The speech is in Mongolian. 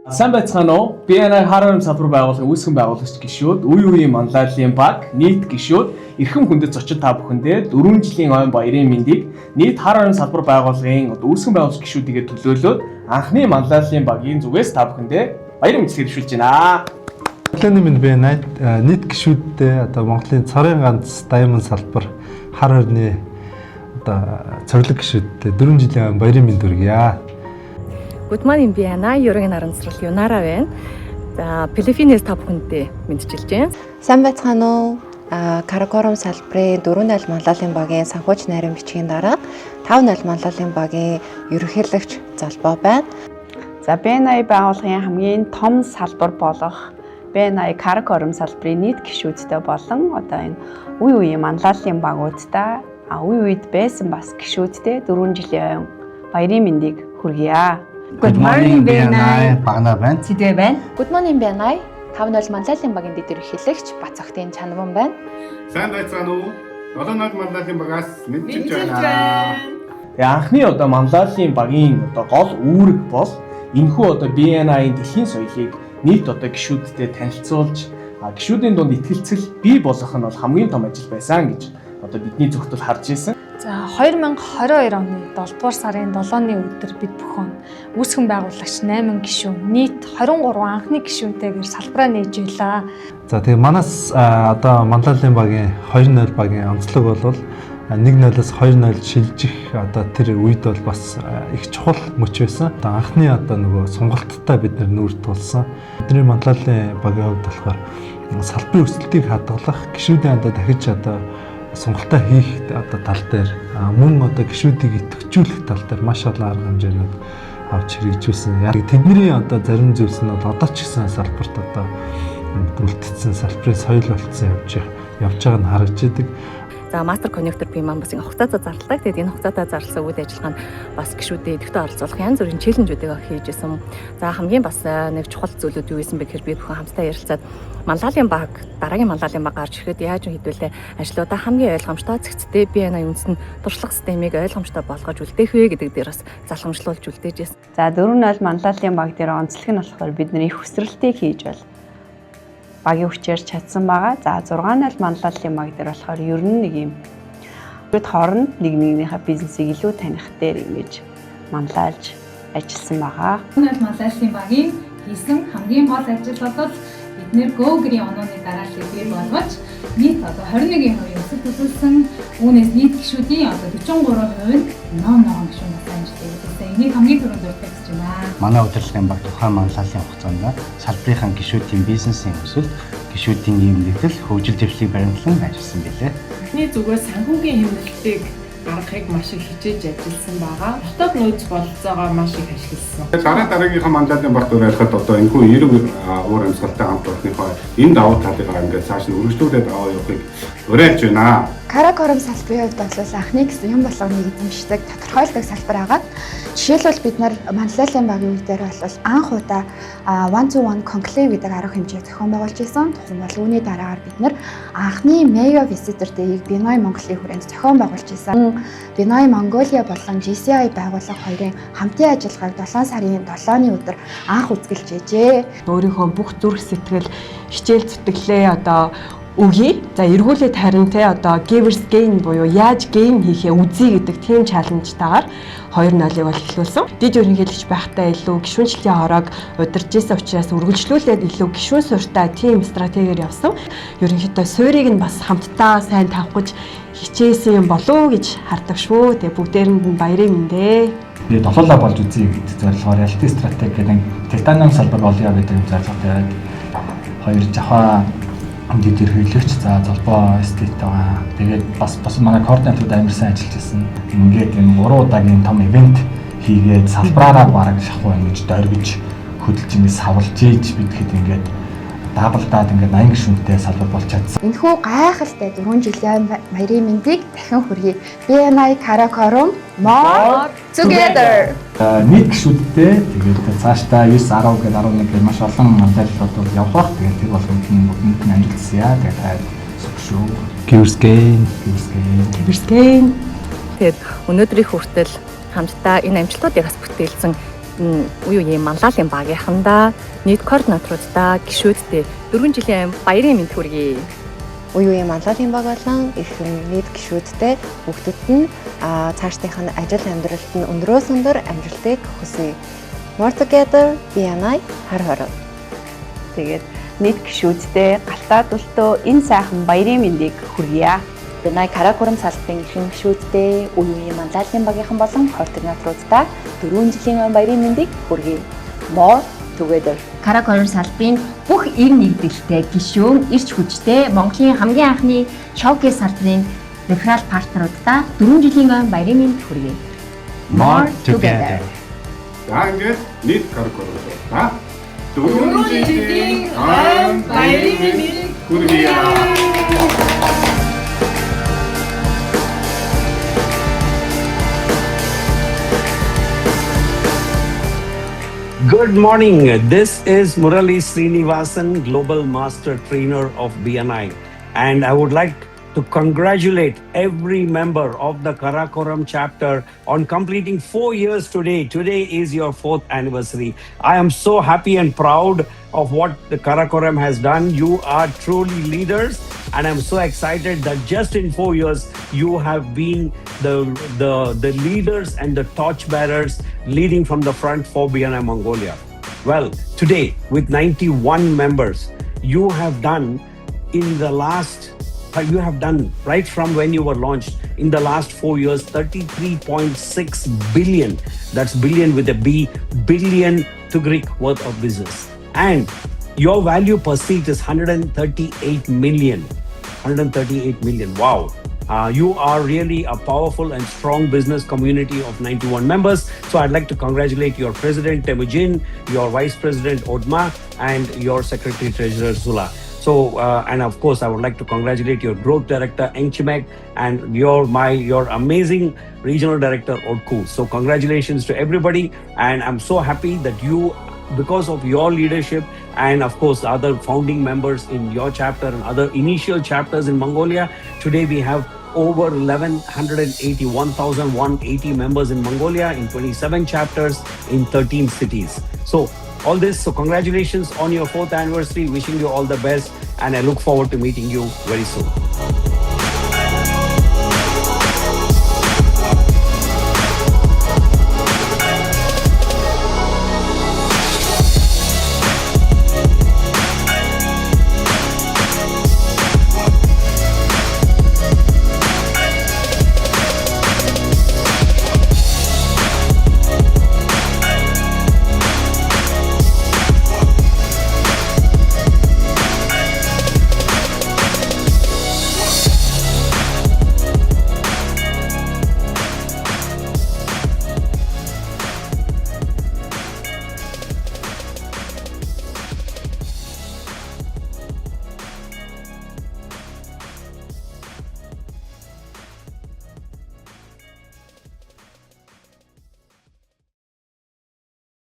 Сайн байцгаана уу? Би хараар салбар байгууллагын үүсгэн байгуулагч гишүүд, үе үеийн манлайлалын баг, нийт гишүүд, эрхэм хүндэт зочин та бүхэндээ 4 жилийн ойн баярын мэндийг нийт хараар салбар байгууллагын үүсгэн байгуулагч гишүүдийгээ төлөөлөөд анхны манлайлалын багийн зүгээс та бүхэндээ баярын мэндийг хүргэж байна. Манлайлалын мэнд би нийт гишүүддээ Монголын цорын ганц Diamond салбар хар хорны цоглог гишүүддээ 4 жилийн ойн баярын мэнд хүргье. Good morning, би Ана, Ерөнхий наранцрал Юнара байна. За, Филиппинээс та бүхэндээ мэдчилж байна. Сайн байцгаана уу? Каракорум салбарын 4-0 манлайлалын багийн санхүүж найрын бичгийн дараа 5-0 манлайлалын багийн ерөнхийлөгч залбоо байна. За, BNI байгууллагын хамгийн том салбар болох BNI Каракорум салбарын нийт гишүүдтэй болон одоо энэ үе үеийн манлайлалын багуудтай үе үед байсан бас гишүүдтэй 4 жилийн ойн баярын мэндийг хүргье. Good morning, BNI. Багна байна. Сэдвэ байна. Good morning, BNI. 5-0 манлайлалын багийн дэд ерөнхийлөгч Бацогтын Чанаман байна. Сайн байцгаана уу? 7-0 манлайлалын багаас мэдчилж байна. Тэгээ анхны манлайлалын багийн гол үүрэг бол энэхүү BNI-ийн дэлхийн соёлыг нийт гишүүдтэй танилцуулж, гишүүдийн дунд итгэлцэл бий болгох нь бол хамгийн том ажил байсан гэж бидний зөвхөн харж ирсэн. За 2022 оны 7 дугаар сарын 7-ны өдөр бид бүхэн үүсгэн байгуулагч 8 гишүүн нийт 23 анхны гишүүнтэйгээр салбараа нээж байлаа. За тэгээ манаас манлайлалын багийн 2-0 багийн онцлог бол 1-0-оос 2-0 шилжих тэр үед бол бас их чухал мөч байсан. Анхны нөгөө сонголттой бид нүүр тулсан. Бидний манлайлалын багийн хувьд болохоор салбарын өсөлтийг хадгалах, гишүүдийн дахиж сонголтоо хийх тал дээр мөн гишүүдийг идэвхжүүлэх тал дээр маш олон арга хэмжээнүүд авч хэрэгжүүлсэн. Яг тэдний зарим зүйлс нь одоо ч гэсэн салбарт үлдсэн салбарын соёл болцсон явж байгааг нь харагдж байдаг. За, мастер коннектор би маань бас хугацаатай зарладаг. Тэгээд энэ хугацаатай зарласан үйл ажиллагаанд бас гишүүдэд идэвхтэй оролцуулах янз бүрийн челленжүүдийг хийж исэн. За, хамгийн бас нэг чухал зүйлүүд юу байсан бэ гэхээр бид бүхэн хамтдаа ярилцаад манлайлалын баг, дараагийн манлайлалын баг гарч ирэхэд яаж хэдүүлээ ажлуудаа хамгийн ойлгомжтой зэгцтэй BNI үндэстэн туршлага системийг ойлгомжтой болгож үлдээх вэ гэдэг дээр бас залхамжлуулж үлдээж ирсэн. За 4-0 манлайлалын баг дээр онцлог нь болохоор бидний их хүсрэлтийг хийж байна. Багийн хүчээр чадсан байгаа. За 6-0 манлайлалын баг дээр болохоор ер нь нэг юм бид хооронд нэгнийхээ бизнесийг илүү таних дээр ингэж манлайлж ажилласан байгаа. 4-0 манлайлалын багийн хийсэн хамгийн гол ажил бол бид Go Green онооны дарааллыг бий болгож нийт 21% өсөлт үзүүлсэн. Үүнээс нийт гишүүдийн 43% нь нон гишүүн амжилтыг үзүүлсэн. Энийг хамгийн түрүүнд дурдж байна. Манай удирдлагын баг тухайн манлайлалын хугацаанд салбарын гишүүдийн бизнесийн өсөлт, гишүүдийн нэмэгдэл, хөгжил дэвшлиг баримтлан ажилласан билээ. Эхний зүгээс санхүүгийн хэмнэлтийг гаргахыг маш их хичээж ажилласан байгаа. Дотоод нөөц бололцоогоо маш их ашигласан. Дараагийнхаа манлайлалын баг дээр ярихад энэхүү 90 уур амьсгалтай хамт орохынхоо энэ давуу талыг ингээд цааш нь үргэлжлүүлээд аваа явахыг уриалж байна. Каракорум салбарын хувьд бол анхны гэсэн юм болгоныг эзэмшдэг, тодорхойлдог салбар байгаа. Жишээлбэл бид нар манлайлалын багийн үе дээр бол анх удаа 1-to-1 conclave гэдэг арга хэмжээг зохион байгуулж исэн. Тэгвэл бол үүний дараагаар бид нар анхны mega visitor day-ийг BNI Монголын хүрээнд зохион байгуулж исэн. BNI Mongolia болон GCI байгууллага хоёрын хамтын ажиллагааг 7 сарын 7-ны өдөр анх үзгэлж ээжээ. Өөрийнхөө бүх зүрх сэтгэл, хичээл зүтгэлээ өгье. За эргүүлээд харин givers gain буюу яаж gain хийхээ үзье гэдэг тийм чаленжтайгаар 2-0-ыг бол эхлүүлсэн. Дид ерөнхийлөгч байхдаа илүү гишүүнчлэлийн хороог удирж исэн учраас үргэлжлүүлээд илүү гишүүн суурьтай тийм стратегиэр явсан. Ерөнхийдөө суурийг нь бас хамтдаа сайн тавхаж хичээсэн юм болов уу гэж хардаг шүү. Тэгээ бүгдээрэнд нь баярын мэндэ. Би долоолаа болж үзье гэдэг зорилгоор ялтын стратеги гэдэг титаниум салбар болъё гэдэг зорилготой хоёр жавхаа дид ерөнхийлөгч залбоо эстет байгаа. Тэгээд бас манай координатууд амар сайн ажиллаж байсан. Ингээд энэ 3 удаагийн том ивент хийгээд салбараараа бараг шахуу ингэж дөргиж хөдөлж ингэ савлж ийж бидхэд ингээд даблдаад ингээд 80 гишүүнтэй салбар болж чадсан. Энэхүү гайхалтай 4 жилийн баярын мэндийг дахин хүргэе. BNI Каракорум more together. Нийт гишүүдтэй тэгээд цаашдаа 9, 10 гээд 11 гээд маш олон манлайлалууд бол явах бах. Тэгээд тэр болгонд нь амжилтсая. Тэгээд шүү. Givers gain. Тэгээд өнөөдрийн хүртэл хамтдаа энэ амжилтуудыг бас бүтээлсэн үе үеийн манлайлалын багийнхандаа нийт координаторуудаа гишүүдтэй 4 жилийн баярын мэнд хүргэе. Үе үеийн манлайлалын баг болон эрхэм нийт гишүүдтэй бүгдд нь цаашдынх нь ажил амьдралд нь өндрөөс өндөр амжилтыг хүсье. More together, BNI хар хороо. Тэгээд нийт гишүүдтэй галтаа дултөө энэ сайхан баярын мэндийг хүргье. BNI Каракурам салбарын эрхэм гишүүдтэй үе үеийн манлайлалын багийнхан болон координаторуудаа 4 жилийн баярын мэндийг хүргэе. More together. Каракурам салбарын бүх ир нэгдэлтэй гишүүн ирч хүчтэй Монголын хамгийн анхны шоукейс салбарын реферал партнеруудаа 4 жилийн баярын мэнд хүргэе. More together. За ингээд нийт Каракурам 4 жилийн баярын мэнд хүргэе. Good morning. This is Murali Srinivasan, Global Master Trainer of BNI. And I would like to congratulate every member of the Karakoram chapter on completing 4 years today. Today is your 4th anniversary. I am so happy and proud of what the Karakoram has done. You are truly leaders. And I'm so excited that just in 4 years, you have been the leaders and the torchbearers leading from the front for BNI Mongolia. Well, today, with 91 members, you have done right from when you were launched in the last 4 years, 33.6 billion, that's billion with a B, billion Tugrik worth of business. And your value per seat is 138 million. 138 million. Wow. You are really a powerful and strong business community of 91 members. So I'd like to congratulate your president, Temujin, your vice president, Odma, and your secretary treasurer, Zula. So, and of course, I would like to congratulate your growth director, Engchimek, and your amazing regional director, Odku. So congratulations to everybody. And I'm so happy that you, because of your leadership and of course the other founding members in your chapter and other initial chapters in Mongolia, today we have over 180 members in Mongolia in 27 chapters in 13 cities. So all this, so congratulations on your 4th anniversary, wishing you all the best, and I look forward to meeting you very soon.